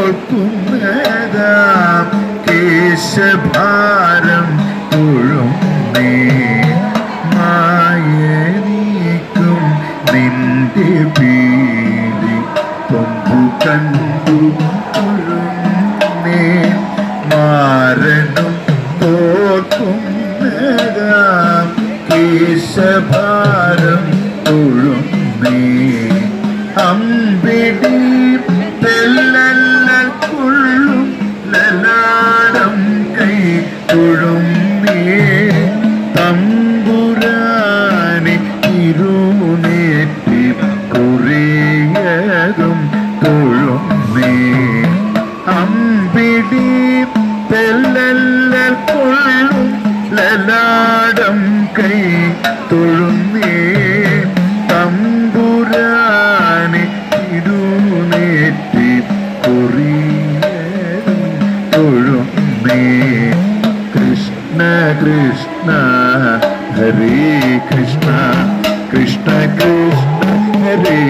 തോൽക്കുന്നതാം കേശഭാരം തൊഴുന്നേ മായ നീക്കും നിന്റെ പീലി പൊമ്പു കണ്ടു തൊഴുന്നേ മാരനും തോൽക്കുന്നതാം കേശഭാരം തൊഴുന്നേ അമ്പിടി തെല്ലല്ലുള്ളും ലലാടം കൈ തൊഴുന്നേ തമ്പുരാനെ ഇരുനേറ്റി കുറേയതും തൊഴുന്നേ അമ്പിടി തെല്ലല്ലുള്ളും ലലാടം കൈ തൊഴുന്നേ തമ്പുരാനെ ഇരുനേറ്റി കുറേയതും തൊഴുന്നേ കൃഷ്ണ കൃഷ്ണ ഹരേ കൃഷ്ണ കൃഷ്ണ കൃഷ്ണ ഹരേ